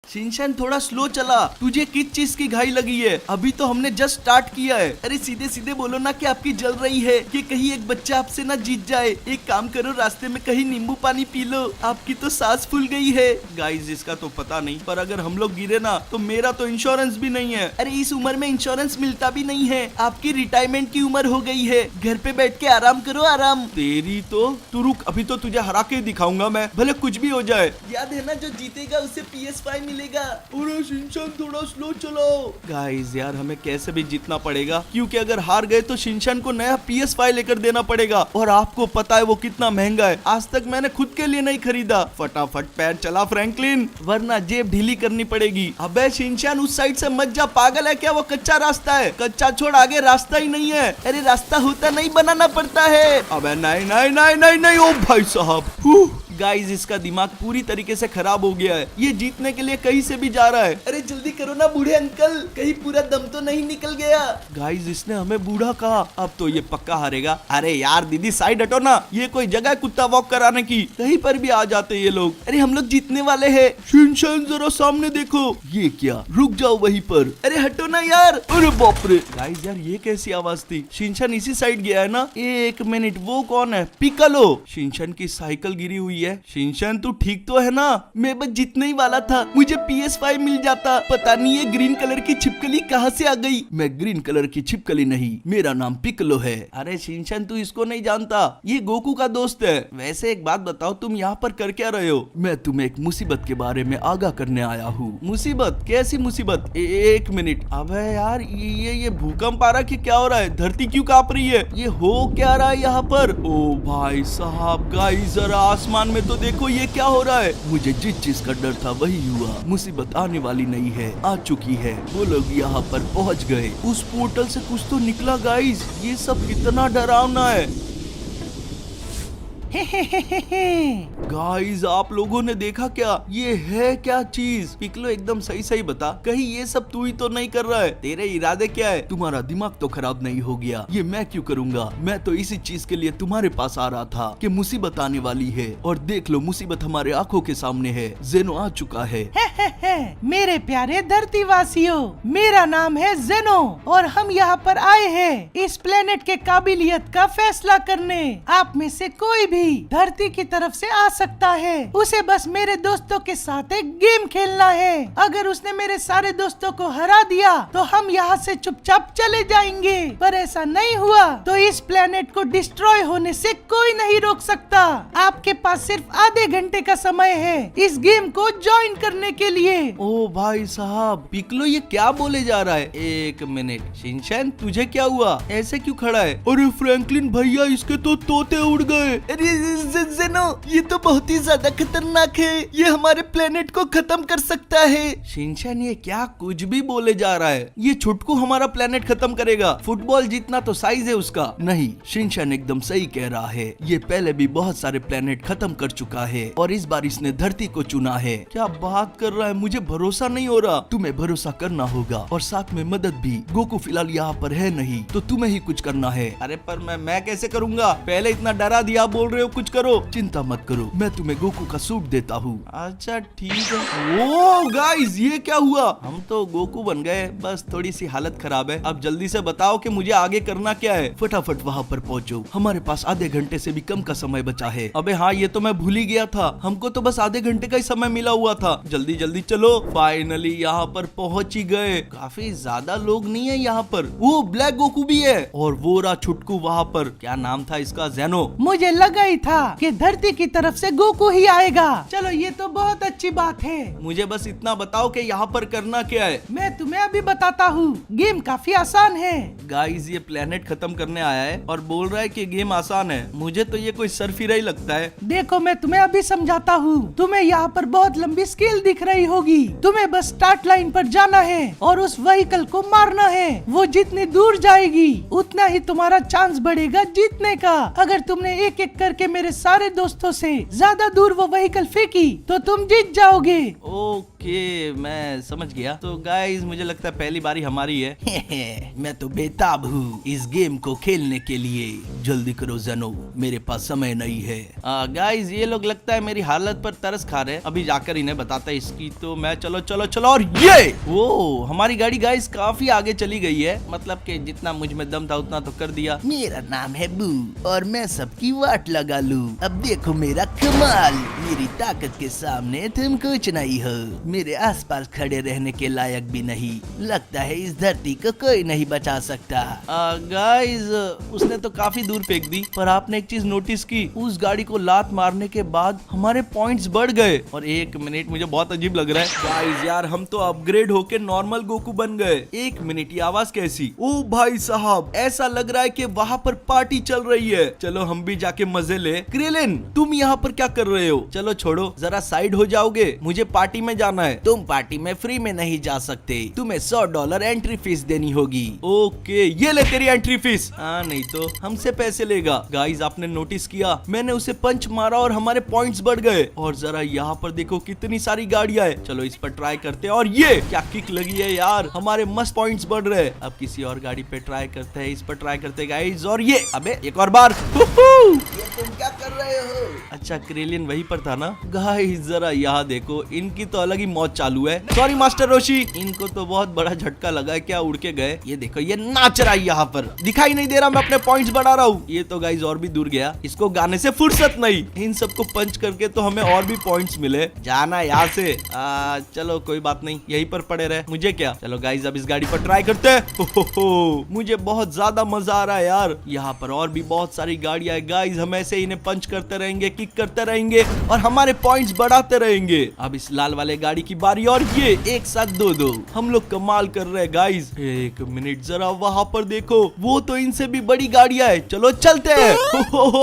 Shinchan थोड़ा slow चला, तुझे किस चीज की घाई लगी है? अभी तो हमने जस्ट स्टार्ट किया है। अरे सीधे सीधे बोलो ना कि आपकी जल रही है, कि कहीं एक बच्चा आपसे ना जीत जाए। एक काम करो, रास्ते में कहीं नींबू पानी पी लो, आपकी तो सांस फूल गई है। गाइस इसका तो पता नहीं, पर अगर हम लोग गिरे ना तो मेरा तो इंश्योरेंस भी नहीं है। अरे इस उम्र में इंश्योरेंस मिलता भी नहीं है, आपकी रिटायरमेंट की उम्र हो गई है, घर पे बैठ के आराम करो आराम। तेरी तो तू रुक, अभी तो तुझे हरा के दिखाऊंगा मैं, भले कुछ भी हो जाए। याद है ना, जो जीतेगा उसे PS5 मिलेगा। अरे शिनचैन थोड़ा स्लो चलाओ। गाइस यार हमें कैसे भी जीतना पड़ेगा, क्योंकि अगर हार गए तो शिनचैन को नया PS5 लेकर देना पड़ेगा, और आपको पता है वो कितना महंगा है। आज तक मैंने खुद के लिए नहीं खरीदा। फटाफट पैर चला फ्रैंकलिन, वरना जेब ढीली करनी पड़ेगी। अबे शिनचैन उस साइड से मत जा, पागल है क्या? वो कच्चा रास्ता है, कच्चा छोड़, आगे रास्ता ही नहीं है। अरे रास्ता होता नहीं, बनाना पड़ता है। अबे नहीं नहीं नहीं नहीं नहीं, ओ भाई साहब। गाइस इसका दिमाग पूरी तरीके से खराब हो गया है, ये जीतने के लिए कहीं से भी जा रहा है। अरे जल्दी करो ना बूढ़े अंकल, कहीं पूरा दम तो नहीं निकल गया। गाइस इसने हमें बूढ़ा कहा, अब तो ये पक्का हारेगा। अरे यार दीदी साइड हटो ना, ये कोई जगह है कुत्ता वॉक कराने की? कहीं पर भी आ जाते ये लोग। अरे हम लोग जीतने वाले हैं। शिनचैन जरा सामने देखो। ये क्या, रुक जाओ वहीं पर। अरे हटो ना यार। अरे बाप रे। गाइस यार ये कैसी आवाज थी? शिनचैन इसी साइड गया है ना? एक मिनट, वो कौन है? पिकालो। शिनचैन की साइकिल गिरी हुई है। शिनचैन तू ठीक तो है ना? मैं बस जीतने ही वाला था, मुझे PS5 मिल जाता। पता नहीं ये ग्रीन कलर की छिपकली कहाँ से आ गई। मैं ग्रीन कलर की छिपकली नहीं, मेरा नाम पिकलो है। अरे शिनचैन तू इसको नहीं जानता, ये गोकू का दोस्त है। वैसे एक बात बताओ, तुम यहाँ पर कर क्या रहे हो? मैं तुम्हें एक मुसीबत के बारे में आगाह करने आया हूँ। मुसीबत? कैसी मुसीबत? एक मिनट। अबे यार ये भूकंप आ रहा कि क्या हो रहा है? धरती क्यों कांप रही है? ये हो क्या रहा है यहाँ पर? ओ भाई साहब, गाइस जरा आसमान में तो देखो, ये क्या हो रहा है? मुझे जिस चीज का डर था वही हुआ। मुसीबत आने वाली नहीं है, आ चुकी है। वो लोग यहाँ पर पहुँच गए। उस पोर्टल से कुछ तो निकला। गाइस ये सब कितना डरावना है। गाइस आप लोगों ने देखा क्या? ये है क्या चीज? पिकलो एकदम सही सही बता, कहीं ये सब तू ही तो नहीं कर रहा है? तेरे इरादे क्या है? तुम्हारा दिमाग तो खराब नहीं हो गया? ये मैं क्यों करूंगा? मैं तो इसी चीज के लिए तुम्हारे पास आ रहा था कि मुसीबत आने वाली है, और देख लो मुसीबत हमारे आंखों के सामने है। जेनो आ चुका है। मेरे प्यारे धरती वासियों, मेरा नाम है जेनो, और हम यहाँ पर आए हैं इस प्लेनेट के काबिलियत का फैसला करने। आप में से कोई भी धरती की तरफ से आ सकता है, उसे बस मेरे दोस्तों के साथ एक गेम खेलना है। अगर उसने मेरे सारे दोस्तों को हरा दिया तो हम यहाँ से चुपचाप चले जाएंगे, पर ऐसा नहीं हुआ तो इस प्लेनेट को डिस्ट्रॉय होने से कोई नहीं रोक सकता। आपके पास सिर्फ आधे घंटे का समय है इस गेम को ज्वाइन करने के लिए। ओ भाई साहब, पिकलो ये क्या बोले जा रहा है? एक मिनट, शिनचैन तुझे क्या हुआ? ऐसे क्यों खड़ा है? अरे फ्रैंकलिन भैया, इसके तो तोते उड़ गए। अरे जेनो, ये तो बहुत ही ज्यादा खतरनाक है, ये हमारे प्लेनेट को खत्म कर सकता है। शिनचैन ये क्या कुछ भी बोले जा रहा है? ये छुटकू हमारा प्लेनेट खत्म करेगा? फुटबॉल जितना तो साइज है उसका। नहीं, शिनचैन एकदम सही कह रहा है, ये पहले भी बहुत सारे प्लेनेट खत्म कर चुका है, और इस बार इसने धरती को चुना है। क्या बात कर रहा है? मुझे भरोसा नहीं हो रहा। तुम्हें भरोसा करना होगा, और साथ में मदद भी। गोकू फिलहाल यहाँ पर है नहीं, तो तुम्हें ही कुछ करना है। अरे पर मैं कैसे करूँगा? पहले इतना डरा दिया, बोल रहे हो कुछ करो। चिंता मत करो, मैं तुम्हें गोकू का सूट देता हूँ। अच्छा ठीक है। ओ गाइस ये क्या हुआ? हम तो गोकू बन गए, बस थोड़ी सी हालत खराब है। अब जल्दी से बताओ कि मुझे आगे करना क्या है। फटाफट वहाँ पर पहुँचो, हमारे पास आधे घंटे से भी कम का समय बचा है। अबे हाँ, ये तो मैं भूल ही गया था, हमको तो बस आधे घंटे का ही समय मिला हुआ था। जल्दी जल्दी चलो। फाइनली यहाँ पर पहुँच ही गए। काफी ज्यादा लोग नहीं है यहाँ पर। वो ब्लैक गोकू भी है, और वो रहा छुटकू वहाँ पर। क्या नाम था इसका? जेनो। मुझे लगा ही था कि धरती की तरफ से गोकू ही आएगा। चलो ये तो बहुत अच्छी बात है। मुझे बस इतना बताओ कि यहाँ पर करना क्या है। मैं तुम्हें अभी बताता हूँ। गेम काफी आसान है। गाइस ये प्लेनेट खत्म करने आया है और बोल रहा है कि गेम आसान है। मुझे तो ये कोई सरफिरा ही लगता है। देखो मैं तुम्हें अभी समझाता हूँ। तुम्हें यहाँ पर बहुत लंबी स्केल दिख रही होगी। तुम्हें बस स्टार्ट लाइन पर जाना है और उस व्हीकल को मारना है। वो जितनी दूर जाएगी उतना ही तुम्हारा चांस बढ़ेगा जीतने का। अगर तुमने एक एक करके मेरे सारे दोस्तों से ज्यादा दूर वो व्हीकल फेंकी तो तुम जीत जाओगे। ओके ओके मैं समझ गया। तो गाइस मुझे लगता है पहली बारी हमारी है। मैं तो बेताब हूँ इस गेम को खेलने के लिए। जल्दी करो जेनो, मेरे पास समय नहीं है। गाइस ये लोग लगता है मेरी हालत पर तरस खा रहे हैं। अभी जाकर इन्हें बताता है इसकी तो मैं। चलो चलो चलो। और ये वो हमारी गाड़ी गाइस काफी आगे चली गई है। मतलब कि जितना मुझ में दम था उतना तो कर दिया। मेरा नाम है बू और मैं सबकी वाट लगा लूं। अब देखो मेरा कमाल। मेरी ताकत के सामने तुम कुछ नहीं हो। मेरे आसपास खड़े रहने के लायक भी नहीं। लगता है इस धरती को कोई नहीं बचा सकता। गाइस उसने तो काफी दूर फेंक दी, पर आपने एक चीज नोटिस की, उस गाड़ी को लात मारने के बाद हमारे पॉइंट्स बढ़ गए। और एक मिनट, मुझे बहुत अजीब लग रहा है गाइस यार, हम तो अपग्रेड होके नॉर्मल गोकू बन गए। एक मिनट, ये आवाज कैसी? ओ भाई साहब, ऐसा लग रहा है कि वहाँ पर पार्टी चल रही है। चलो हम भी जाके मजे ले। क्रेलिन तुम यहाँ पर क्या कर रहे हो? चलो छोड़ो, जरा साइड हो जाओगे, मुझे पार्टी में जाना है। तुम पार्टी में फ्री में नहीं जा सकते, तुम्हें $100 एंट्री फीस देनी होगी। ओके ये ले तेरी एंट्री फीस। हाँ नहीं तो हमसे पैसे लेगा। गाइस आपने नोटिस किया, मैंने उसे पंच मारा और हमारे पॉइंट्स बढ़ गए। और जरा यहाँ पर देखो कितनी सारी गाड़ियां है। चलो इस पर ट्राई करते हैं। और ये क्या किक लगी है यार, हमारे मस्त पॉइंट्स बढ़ रहे हैं। अब किसी और गाड़ी पे ट्राई करते हैं, इस पर ट्राई करते हैं गाइस। और ये अबे एक और बार। ये तुम क्या कर रहे हो? अच्छा क्रेलियन वहीं पर था ना। गाइस जरा यहाँ देखो, इनकी तो अलग ही मौज चालू है। सॉरी मास्टर रोशी, इनको तो बहुत बड़ा झटका लगा है, क्या उड़ के गए। ये देखो ये नाच रहा है यहाँ पर, दिखाई नहीं दे रहा मैं अपने पॉइंट्स बढ़ा रहा हूँ। ये तो गाइस और भी दूर गया, इसको गाने से फुर्सत नहीं। इन सबको पंच करके तो हमें और भी पॉइंट्स मिले। जाना यहाँ से। चलो कोई बात नहीं, यहीं पर पड़े रहे, मुझे क्या। चलो गाइस अब इस गाड़ी पर ट्राई करते हैं। मुझे बहुत ज्यादा मजा आ रहा है यार। यहाँ पर और भी बहुत सारी गाड़ियां है गाइस, हम ऐसे इन्हें पंच करते रहेंगे, किक करते रहेंगे और हमारे पॉइंट्स बढ़ाते रहेंगे। अब इस लाल वाले गाड़ी की बारी, और ये एक साथ दो हम लोग कमाल कर रहे हैं गाइस। एक मिनट जरा वहां पर देखो, वो तो इनसे भी बड़ी गाड़ियां है। चलो चलते हैं।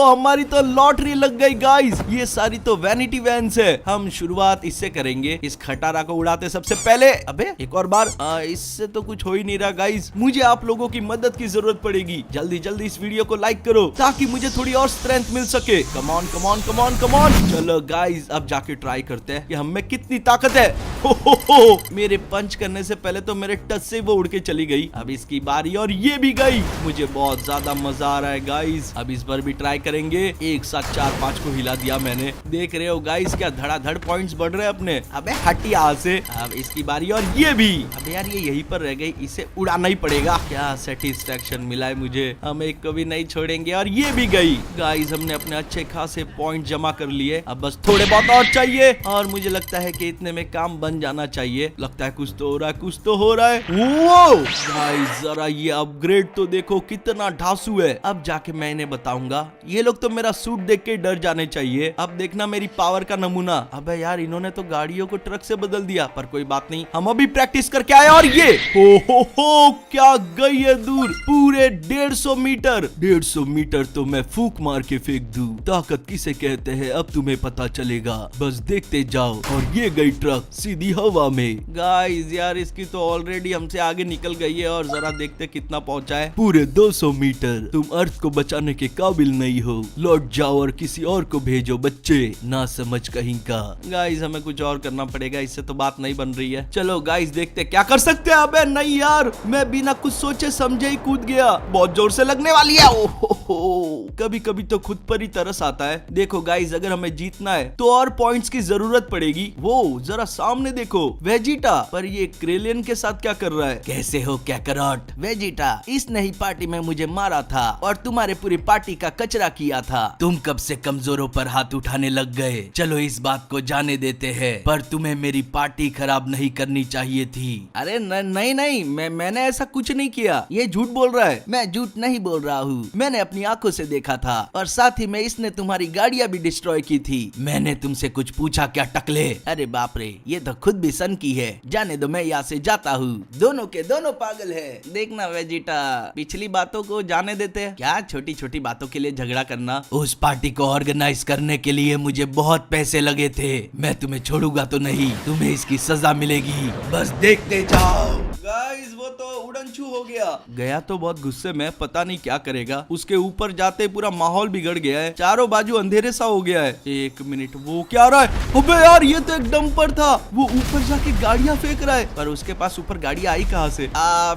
हमारी तो लॉटरी लग गई गाइस, ये सारी तो वैनिटी वैन्स है। हम शुरुआत इससे करेंगे, इस खटारा को उड़ाते सबसे पहले। अबे एक और बार। इससे तो कुछ हो ही नहीं रहा गाइस, मुझे आप लोगों की मदद की जरूरत पड़ेगी। जल्दी जल्दी इस वीडियो को लाइक करो ताकि मुझे थोड़ी और स्ट्रेंथ मिल सके। Come on come on come on come on. चलो गाइस अब जाके ट्राई करते हैं कि हम में कितनी ताकत है। हो मेरे पंच करने से पहले तो मेरे टच से वो उड़ के चली गई। अब इसकी बारी, और ये भी गई। मुझे बहुत ज्यादा मजा आ रहा है गाइस। अब इस बार भी ट्राई करेंगे। एक साथ 4-5 को हिला दिया मैंने। देख रहे हो गाइस क्या धड़ाधड़ पॉइंट्स बढ़ रहे हैं अपने। अबे हट यहाँ से। अब इसकी बारी, और ये भी। अबे यार ये यहीं पर रह गई, इसे उड़ाना ही पड़ेगा। क्या सेटिस्फेक्शन मिला है मुझे, हम एक को भी नहीं छोड़ेंगे। और ये भी गई। गाइस हमने अपने अच्छे खासे पॉइंट जमा कर लिए, अब बस थोड़े बहुत और चाहिए। और मुझे लगता है कि इतने में काम बन जाना चाहिए। लगता है कुछ तो हो रहा है, कुछ तो हो रहा है। वो गाइस जरा ये अपग्रेड तो देखो कितना ढासू है। अब जाके मैं इन्हें बताऊंगा। ये लोग तो मेरा सूट देख के डर जाने चाहिए। अब देखना मेरी पावर का नमूना। अबे यार इन्होंने तो गाड़ियों को ट्रक से बदल दिया, पर कोई बात नहीं, हम अभी प्रैक्टिस करके आए। और ये हो क्या गई है दूर, पूरे 150 मीटर। 150 मीटर तो मैं फूंक मार के फेंक दूं। ताकत किसे कहते हैं अब तुम्हें पता चलेगा, बस देखते जाओ। और ये गई ट्रक सीधी हवा में। गाइस यार इसकी तो ऑलरेडी हमसे आगे निकल गई है। और जरा देखते कितना पहुंचा है। पूरे 200 मीटर। तुम अर्थ को बचाने के काबिल नहीं हो, लौट जाओ और किसी और को भेजो बच्चे, ना समझ कहीं का। गाइस हमें कुछ और करना पड़ेगा, इससे तो बात नहीं बन रही है। चलो गाइस देखते क्या कर सकते हैं। अबे नहीं यार, मैं बिना कुछ सोचे समझे ही कूद गया। बहुत जोर से लगने वाली है। कभी कभी तो खुद पर ही तरस आता है। देखो गाइस अगर हमें जीतना है तो और पॉइंट्स की जरूरत पड़ेगी। वो जरा सामने देखो, वेजिटा। पर ये क्रेलियन के साथ क्या कर रहा है? कैसे हो कैकरॉट? वेजिटा, इसने ही पार्टी में मुझे मारा था और तुम्हारे पूरी पार्टी का कचरा किया था। तुम कब से कमजोरों पर हाथ उठाने लग गए? चलो इस बात को जाने देते हैं, पर तुम्हें मेरी पार्टी खराब नहीं करनी चाहिए थी। अरे नहीं, मैंने ऐसा कुछ नहीं किया। ये झूठ बोल रहा है। मैं झूठ नहीं बोल रहा हूँ, मैंने अपनी आंखों से देखा था। और साथ ही में इसने तुम्हारी गाड़ियां भी डिस्ट्रॉय की थी। मैंने तुमसे कुछ पूछा क्या टकले? अरे बाप रे, ये तो खुद भी सन की है। जाने दो, मैं यहाँ से जाता हूँ। दोनों के दोनों पागल है। देखना वेजिटा, पिछली बातों को जाने देते हैं क्या, छोटी छोटी बातों के लिए झगड़ा करना। उस पार्टी को ऑर्गेनाइज करने के लिए मुझे बहुत पैसे लगे थे। मैं तुम्हें छोड़ूंगा तो नहीं, तुम्हें इसकी सजा मिलेगी, बस देखते जाओ। गाइस वो तो उड़न पंचू हो गया तो बहुत गुस्से में, पता नहीं क्या करेगा। उसके ऊपर जाते पूरा माहौल बिगड़ गया है, चारों बाजू अंधेरे सा हो गया है। एक मिनट, वो क्या आ रहा है? अबे यार ये तो एक डंपर था, वो ऊपर जाके गाड़ियां फेंक रहा है, पर उसके पास ऊपर गाड़ियां आई कहां से?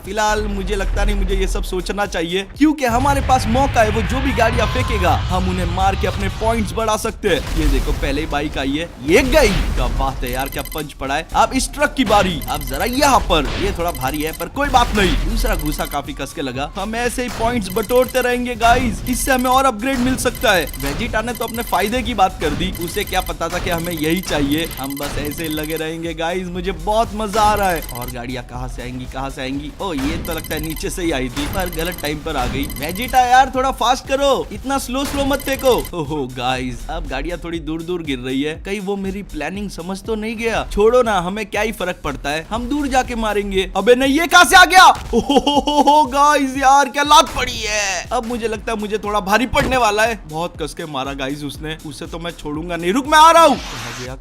फिलहाल मुझे लगता नहीं मुझे ये सब सोचना चाहिए, क्योंकि हमारे पास मौका है। वो जो भी गाड़ियां फेंकेगा हम उन्हें मार के अपने पॉइंट्स बढ़ा सकते हैं। ये देखो पहले ही बाइक आई है, ये गई। क्या बात है यार, क्या पंच पड़ा है। अब इस ट्रक की बारी, अब जरा यहाँ पर, ये थोड़ा भारी है पर कोई बात नहीं। दूसरा घुसा काफी कस के लगा। हम ऐसे ही पॉइंट्स बटोरते रहेंगे गाइस, इससे हमें और अपग्रेड मिल सकता है। वेजिटा ने तो अपने फायदे की बात कर दी, उसे क्या पता था कि हमें यही चाहिए। हम बस ऐसे ही लगे रहेंगे गाइस, मुझे बहुत मजा आ रहा है। और गाड़ियां कहाँ से आएंगी, कहाँ से आएंगी? ओ ये तो लगता है नीचे से ही आई थी, पर गलत टाइम पर आ गई। वेजिटा यार थोड़ा फास्ट करो, इतना स्लो स्लो मत फेंको। ओहो गाइस, अब गाड़ियां थोड़ी दूर दूर गिर रही है, कहीं वो मेरी प्लानिंग समझ तो नहीं गया? छोड़ो ना, हमें क्या ही फर्क पड़ता है, हम दूर जाके मारेंगे। अबे नहीं, ये कहां से आ गया? ओहो गाइस यार क्या लात पड़ी है। अब मुझे लगता है मुझे थोड़ा भारी पड़ने वाला है। बहुत कस के मारा गाइस उसने, उसे तो मैं छोड़ूंगा नहीं। रुक, मैं आ रहा हूँ।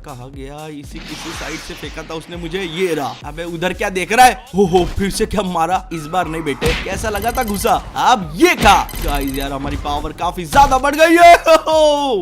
कहा गया इसी किसी साइड से फेंका था उसने मुझे, ये रहा। अबे उधर क्या देख रहा है? हो फिर से क्या मारा? इस बार नहीं बेटे, कैसा लगा था घुसा? अब ये खा। गाइस यार हमारी पावर काफी ज्यादा बढ़ गई है।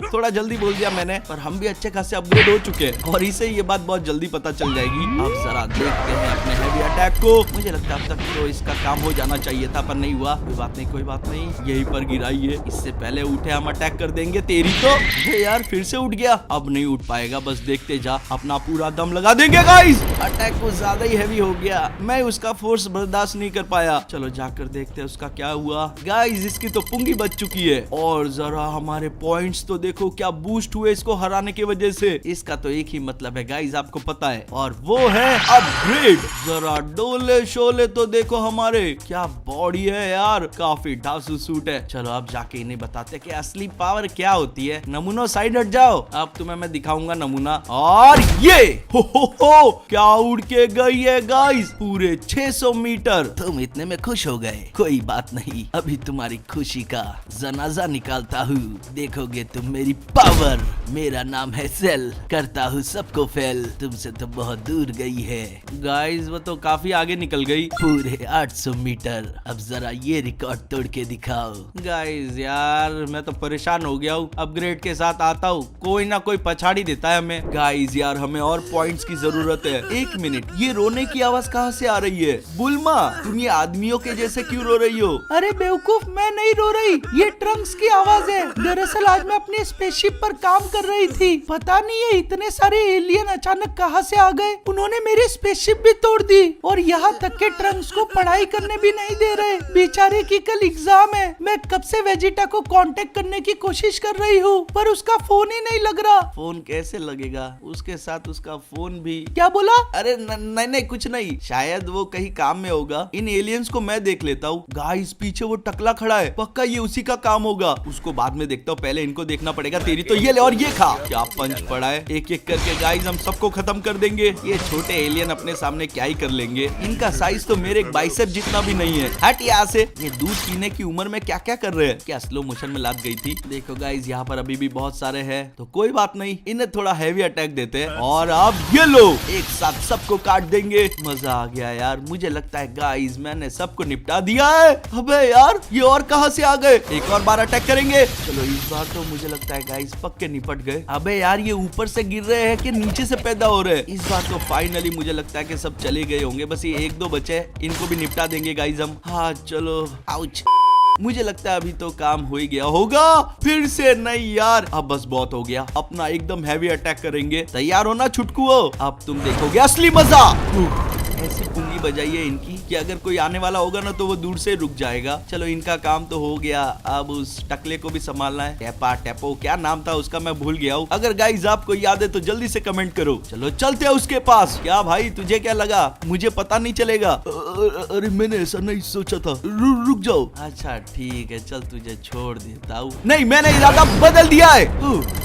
थोड़ा जल्दी बोल दिया मैंने, पर हम भी अच्छे खासे अपग्रेड हो चुके हैं और इसे ये बात बहुत जल्दी पता चल जाएगी। अब जरा देखते हैं अपने हैवी अटैक को। मुझे लगता है अब तक तो इसका काम हो जाना चाहिए था, पर नहीं हुआ। कोई बात नहीं, कोई बात नहीं, यहीं पर गिराई है। इससे पहले उठे हम अटैक कर देंगे। तेरी तो यार फिर से उठ गया, अब नहीं उठ पाएगा, बस देखते जा, अपना पूरा दम लगा देंगे गाइस। अटैक कुछ ज्यादा ही हैवी हो गया, मैं उसका फोर्स बर्दाश्त नहीं कर पाया। चलो जाकर देखते हैं उसका क्या हुआ। गाइस इसकी तो पुंगी बच चुकी है, और जरा हमारे पॉइंट्स तो देखो क्या बूस्ट हुए इसको हराने की वजह से। इसका तो एक ही मतलब है गाइस, आपको पता है, और वो है अपग्रेड। जरा डोले शोले तो देखो हमारे, क्या बॉडी है यार, काफी ढासू सूट है। चलो अब जाके इन्हें बताते कि असली पावर क्या होती है। नमूनो साइड हट जाओ, अब तुम्हें मैं दिखाऊंगा नमूना। और ये हो क्या उड़ के गई है गाइस, पूरे 600 मीटर। तुम इतने में खुश हो गए, कोई बात नहीं, अभी तुम्हारी खुशी का जनाजा निकालता हूँ, देखोगे तुम मेरी पावर। मेरा नाम है सेल, करता हूँ सबको फेल, तुमसे तो बहुत दूर गई है। गाइस वो तो काफी आगे निकल गई, पूरे 800 मीटर। अब जरा ये रिकॉर्ड तोड़ के दिखाओ। गाइस यार मैं तो परेशान हो गया हूँ, अपग्रेड के साथ आता हूँ कोई ना कोई पछाड़ी देता है हमें। गाइस यार हमें और पॉइंट्स की जरूरत है। एक मिनट, ये रोने की आवाज कहाँ से आ रही है? बुल्मा तुम ये आदमियों के जैसे क्यों रो रही हो? अरे बेवकूफ, मैं नहीं रो रही, ये ट्रंक्स की आवाज है। दरअसल आज मैं अपनी स्पेसशिप पर काम कर रही थी, पता नहीं है इतने सारे एलियन अचानक कहां से आ गए, उन्होंने मेरी स्पेसशिप भी तोड़ दी, और यहाँ तक के ट्रंक्स को पढ़ाई करने भी नहीं दे रहे। बेचारे की कल एग्जाम है। मैं कब से वेजिटा को कांटेक्ट करने की कोशिश कर रही हूँ, पर उसका फोन ही नहीं लग रहा। फोन कैसे लगेगा, उसके साथ उसका फोन भी। क्या बोला? अरे नहीं कुछ नहीं, शायद वो कहीं काम में होगा। इन एलियंस को मैं देख लेता हूँ। गाइस पीछे वो टकला खड़ा है, पक्का ये उसी का काम होगा। उसको बाद में देखता हूँ, पहले इनको देखना पड़ेगा। तेरी तो ये ले, और ये खा। क्या पंच पड़ा है, एक एक करके गाइस हम सबको खत्म कर देंगे। ये छोटे एलियन अपने सामने क्या ही कर लेंगे, इनका साइज तो मेरे एक बाइसेप जितना भी नहीं है। हट यहाँ से। ये दूध पीने की उम्र में क्या क्या कर रहे हैं? क्या स्लो मोशन में लात गई थी? देखो गाइस यहाँ पर अभी भी बहुत सारे हैं, तो कोई बात नहीं, इन्हें थोड़ा हैवी अटैक देते हैं। और अब ये लो, एक साथ सबको काट देंगे। मजा आ गया यार, मुझे लगता है गाइस मैंने सबको निपटा दिया है। अबे यार ये और कहां से आ गए? एक और बार अटैक करेंगे। चलो इस बार तो मुझे लगता है गाइस पक्के निपट गए। अबे यार ये ऊपर से गिर रहे हैं कि नीचे से पैदा हो रहे हैं? इस बार तो फाइनली मुझे लगता है कि सब चले गए होंगे, बस ये एक दो बचे, इनको भी निपटा देंगे गाइस हम। हाँ चलो, आउच। मुझे लगता है अभी तो काम हो ही गया होगा। फिर से नहीं यार, अब बस बहुत हो गया, अपना एकदम हैवी अटैक करेंगे। तैयार होना छुटकुओ, अब तुम देखोगे असली मजा। ऐसी पुंगी बजाइए इनकी कि अगर कोई आने वाला होगा ना तो वो दूर से रुक जाएगा। चलो इनका काम तो हो गया, अब उस टकले को भी संभालना है। टेपा टेपो क्या नाम था उसका, मैं भूल गया हूँ। अगर गाइस आपको याद है तो जल्दी से कमेंट करो। चलो चलते हैं उसके पास। क्या भाई तुझे क्या लगा, मुझे पता नहीं चलेगा? अरे मैंने ऐसा नहीं सोचा था। रुक जाओ। अच्छा ठीक है, चल तुझे छोड़ देता हूँ। नहीं, मैंने इरादा बदल दिया है।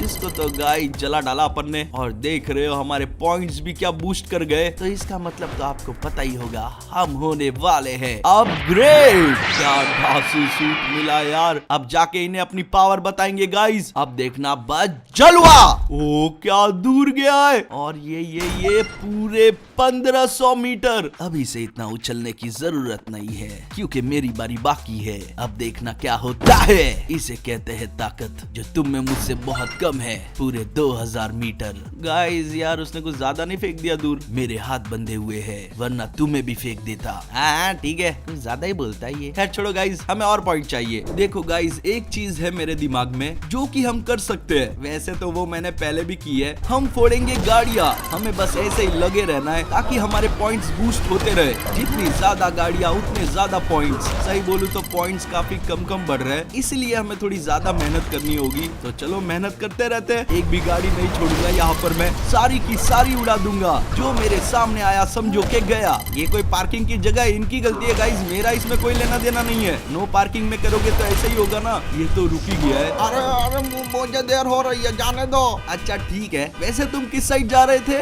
इसको तो गाइस जला डाला अपन ने, और देख रहे हो हमारे पॉइंट्स भी क्या बूस्ट कर गए। तो इसका मतलब तो आपको पता ही होगा होगा, हम होने वाले हैं अपग्रेड। क्या धांसू सूट मिला यार, अब जाके इन्हें अपनी पावर बताएंगे गाइस। अब देखना बस जलवा। ओ क्या दूर गया है, और ये पूरे 1500 मीटर। अभी से इतना उछलने की जरूरत नहीं है क्योंकि मेरी बारी बाकी है। अब देखना क्या होता है। इसे कहते हैं ताकत, जो तुम में मुझसे बहुत कम है, पूरे 2000 मीटर। गाइस यार उसने कुछ ज्यादा नहीं फेंक दिया दूर, मेरे हाथ बंधे हुए हैं, वरना तुम्हें भी फेंक देता। हाँ ठीक है, कुछ ज्यादा ही बोलता है ये। खैर छोड़ो गाइस, हमें और पॉइंट चाहिए। देखो गाइस एक चीज है मेरे दिमाग में जो कि हम कर सकते हैं, वैसे तो वो मैंने पहले भी की है। हम फोड़ेंगे गाड़ियाँ, हमें बस ऐसे ही लगे रहना है ताकि हमारे पॉइंट्स बूस्ट होते रहे। जितनी ज्यादा गाड़ियाँ उतने ज्यादा पॉइंट्स। सही बोलूं तो पॉइंट्स काफी कम बढ़ रहे हैं, इसलिए हमें थोड़ी ज्यादा मेहनत करनी होगी। तो चलो मेहनत करते रहते हैं। एक भी गाड़ी नहीं छोड़ूंगा यहाँ पर, मैं सारी की सारी उड़ा दूंगा। जो मेरे सामने आया समझो के गया। ये कोई पार्किंग की जगह इनकी गलती है गाइस, मेरा इसमें कोई लेना देना नहीं है। नो पार्किंग में करोगे तो ऐसे ही होगा ना। ये तो रुकी गया है। अरे मुझे देर हो रही है, जाने दो। अच्छा ठीक है, वैसे तुम किस साइड जा रहे थे?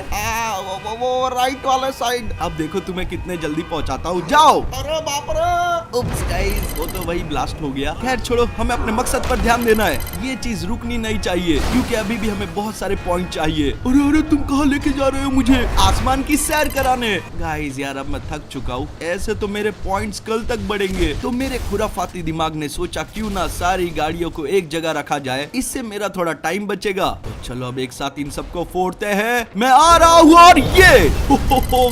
वो राइट वाले साइड। अब देखो तुम्हें कितने जल्दी पहुंचाता हूँ, जाओ। अरे बाप रे, उप्स गाइस वो तो वही ब्लास्ट हो गया। खैर छोड़ो, हमें अपने मकसद पर ध्यान देना है। ये चीज रुकनी नहीं चाहिए क्योंकि अभी भी हमें बहुत सारे पॉइंट चाहिए। अरे तुम कहाँ लेके जा रहे हो मुझे? आसमान की सैर कराने। गाइस यार अब मैं थक चुका हूँ, ऐसे तो मेरे पॉइंट्स कल तक बढ़ेंगे। तो मेरे खुराफाती दिमाग ने सोचा क्यों ना सारी गाड़ियों को एक जगह रखा जाए, इससे मेरा थोड़ा टाइम बचेगा। तो चलो अब एक साथ इन सबको फोड़ते हैं। मैं आ रहा हूँ, और ये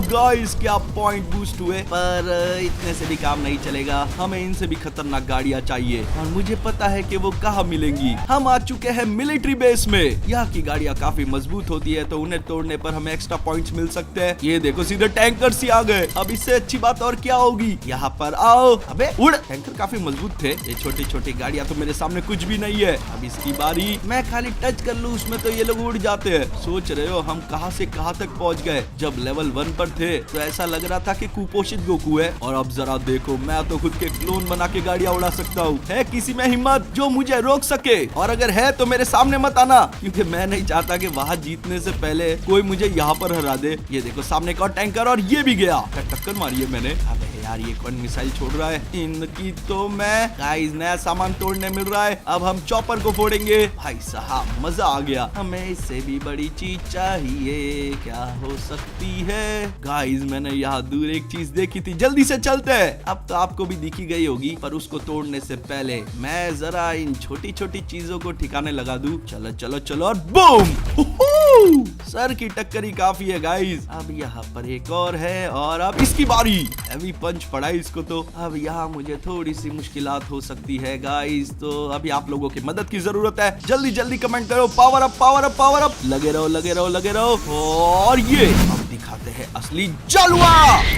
गाइस क्या पॉइंट बूस्ट हुए। पर इतने से भी काम नहीं चलेगा, हमें इनसे भी खतरनाक गाड़ियाँ चाहिए, और मुझे पता है कि वो कहाँ मिलेंगी। हम आ चुके हैं मिलिट्री बेस में। यहाँ की गाड़ियाँ काफी मजबूत होती है, तो उन्हें तोड़ने पर हमें एक्स्ट्रा पॉइंट्स मिल सकते हैं। ये देखो सीधे टैंकर्स ही आ गए। अब इससे अच्छी बात और क्या होगी। यहाँ पर आओ। अबे उड़, टैंकर काफी मजबूत थे। ये छोटी छोटी गाड़ियाँ तो मेरे सामने कुछ भी नहीं है। अब इसकी बारी, मैं खाली टच कर लूँ उसमें तो ये लोग उड़ जाते हैं। सोच रहे हो हम कहाँ से कहाँ तक पहुँच गए। जब लेवल 1 पर थे तो ऐसा लग रहा था कि कुपोषित गोकू है, और अब जरा देखो मैं तो खुद के क्लोन बना के गाड़ियाँ उड़ा सकता हूँ। है किसी में हिम्मत जो मुझे रोक सके? और अगर है तो मेरे सामने मत आना, क्योंकि मैं नहीं चाहता कि वहाँ जीतने से पहले कोई मुझे यहाँ पर हरा दे। ये देखो सामने का टैंकर, और ये भी गया। टक्कर मारी है मैंने। अबे यार ये कौन मिसाइल छोड़ रहा है? इनकी तो मैं गाइस नया सामान तोड़ने मिल रहा है। अब हम चॉपर को फोड़ेंगे। भाई साहब मजा आ गया। हमें इससे भी बड़ी चीज चाहिए, क्या हो सकती है? गाइस मैंने यहाँ दूर एक चीज देखी थी, जल्दी से चलते हैं। अब तो आपको भी दिखी गई होगी, पर उसको तोड़ने से पहले मैं जरा इन छोटी छोटी चीजों को ठिकाने लगा दूं। चलो चलो चलो, और बूम! सर की टक्करी काफी है गाइस। अब यहाँ पर एक और है, और अब इसकी बारी। हैवी पंच पड़ा इसको तो। अब यहाँ मुझे थोड़ी सी मुश्किलात हो सकती है गाइस, तो अभी आप लोगों की मदद की जरूरत है। जल्दी जल्दी कमेंट करो, power up power up power up. लगे रहो लगे रहो लगे रहो। और ये अब दिखाते हैं असली जलवा।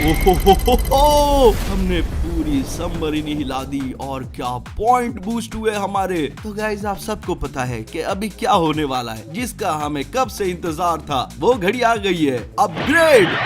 ओहो, हमने पूरी सबमरीन हिला दी, और क्या पॉइंट बूस्ट हुए हमारे। तो गाइस आप सबको पता है कि अभी क्या होने वाला है, जिसका हमें कब से इंतजार था। वो घड़ी आ गई है, अपग्रेड।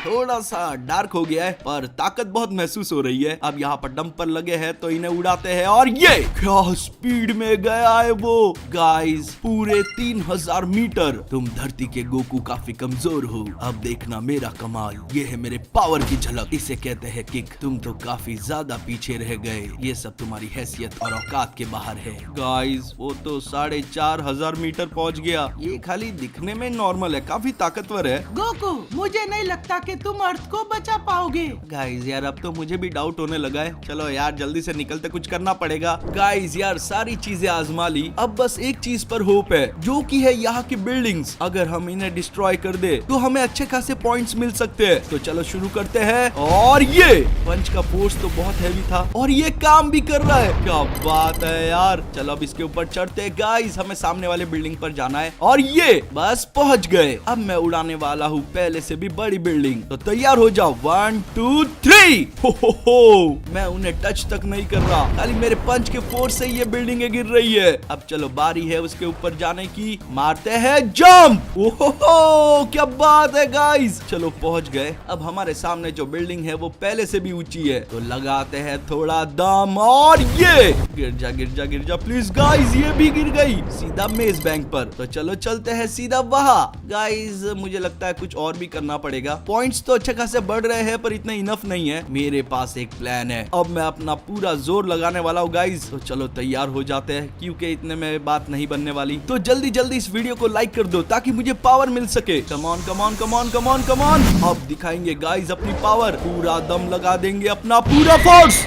थोड़ा सा डार्क हो गया है, पर ताकत बहुत महसूस हो रही है। अब यहाँ पर डंपर लगे हैं तो इन्हें उड़ाते हैं, और ये क्या स्पीड में गया है वो। गाइस पूरे 3000 मीटर। तुम धरती के गोकू काफी कमजोर हो, अब देखना मेरा कमाल। ये है मेरे पावर की झलक, इसे कहते हैं किक। तुम तो काफी ज्यादा पीछे रह गए, ये सब तुम्हारी हैसियत और औकात के बाहर है। गाइस वो तो 4500 मीटर पहुँच गया। ये खाली दिखने में नॉर्मल है, काफी ताकतवर है। गोकू मुझे नहीं लगता कि तुम अर्थ को बचा पाओगे। गाइस यार अब तो मुझे भी डाउट होने लगा है। चलो यार जल्दी से निकलते, कुछ करना पड़ेगा। गाइस यार सारी चीजें आजमा ली, अब बस एक चीज पर होप है, जो कि है यहाँ की बिल्डिंग्स। अगर हम इन्हें डिस्ट्रॉय कर दे तो हमें अच्छे खासे पॉइंट्स मिल सकते हैं। तो चलो शुरू करते हैं। और ये पंच का फोर्स तो बहुत हैवी था, और ये काम भी कर रहा है। क्या बात है यार। चलो अब इसके ऊपर चढ़ते हैं। गाइस हमें सामने वाले बिल्डिंग पर जाना है, और ये बस पहुंच गए। अब मैं उड़ाने वाला हूँ पहले से भी बड़ी बिल्डिंग। तो तैयार हो जाओ, 1 2 3। हो मैं उन्हें टच तक नहीं कर रहा, खाली मेरे पंच के फोर्स से ये बिल्डिंगे गिर रही है। अब चलो बारी है उसके ऊपर जाने की। मारते हैं जंप। ओहो क्या बात है गाइस। चलो पहुंच गए। अब हमारे सामने जो बिल्डिंग है वो पहले से भी ऊंची है, तो लगाते हैं थोड़ा दम, और ये गिर जा गिर जा गिर जा प्लीज। गाइस ये भी गिर गई सीधा मेज बैंक पर। तो चलो चलते हैं सीधा वहाँ। गाइस मुझे लगता है कुछ और भी करना पड़ेगा। पॉइंट पॉइंट्स तो अच्छे खासे बढ़ रहे हैं, पर इतना इनफ नहीं है। मेरे पास एक प्लान है, अब मैं अपना पूरा जोर लगाने वाला हूँ गाइस। तो चलो तैयार हो जाते हैं, क्योंकि इतने में बात नहीं बनने वाली। तो जल्दी जल्दी इस वीडियो को लाइक कर दो ताकि मुझे पावर मिल सके। Come on come on come on come on come on, अब दिखाएंगे गाइस अपनी पावर, पूरा दम लगा देंगे, अपना पूरा फोर्स।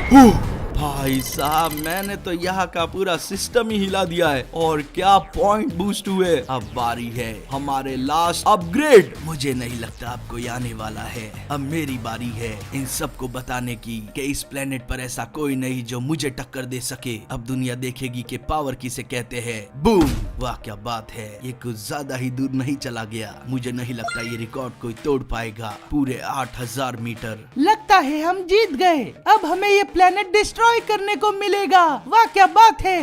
भाई साहब, मैंने तो यहाँ का पूरा सिस्टम ही हिला दिया है, और क्या पॉइंट बूस्ट हुए। अब बारी है हमारे लास्ट अपग्रेड। मुझे नहीं लगता अब कोई आने वाला है, अब मेरी बारी है इन सबको बताने की कि इस प्लेनेट पर ऐसा कोई नहीं जो मुझे टक्कर दे सके। अब दुनिया देखेगी कि पावर किसे कहते हैं। बूम, वाह क्या बात है, ये कुछ ज्यादा ही दूर नहीं चला गया। मुझे नहीं लगता ये रिकॉर्ड कोई तोड़ पाएगा। पूरे 8000 मीटर। लगता है हम जीत गए, अब हमें ये प्लेनेट डिस्ट्रॉय करने को मिलेगा। वाह क्या बात है।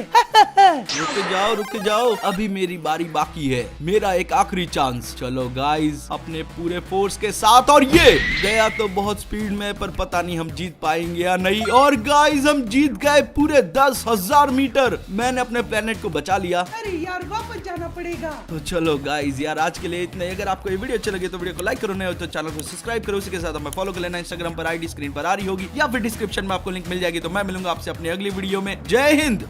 रुक जाओ, अभी मेरी बारी बाकी है, मेरा एक आखिरी चांस। चलो गाइस अपने पूरे फोर्स के साथ, और ये गया तो बहुत स्पीड में, पर पता नहीं हम जीत पाएंगे या नहीं। और गाइस हम जीत गए पूरे 10,000 मीटर। मैंने अपने प्लेनेट को बचा लिया। अरे यार वापस जाना पड़ेगा। तो चलो गाइस यार आज के लिए इतना ही। अगर आपको ये वीडियो अच्छा लगे तो वीडियो को लाइक करो, नहीं हो तो चैनल को सब्सक्राइब करो। उसी के साथ हमें फॉलो कर लेना। इंस्टाग्राम पर आईडी स्क्रीन पर आ रही होगी या फिर डिस्क्रिप्शन में आपको लिंक मिल जाएगी। तो मैं मिलूंगा आपसे अपनी अगली वीडियो में। जय हिंद।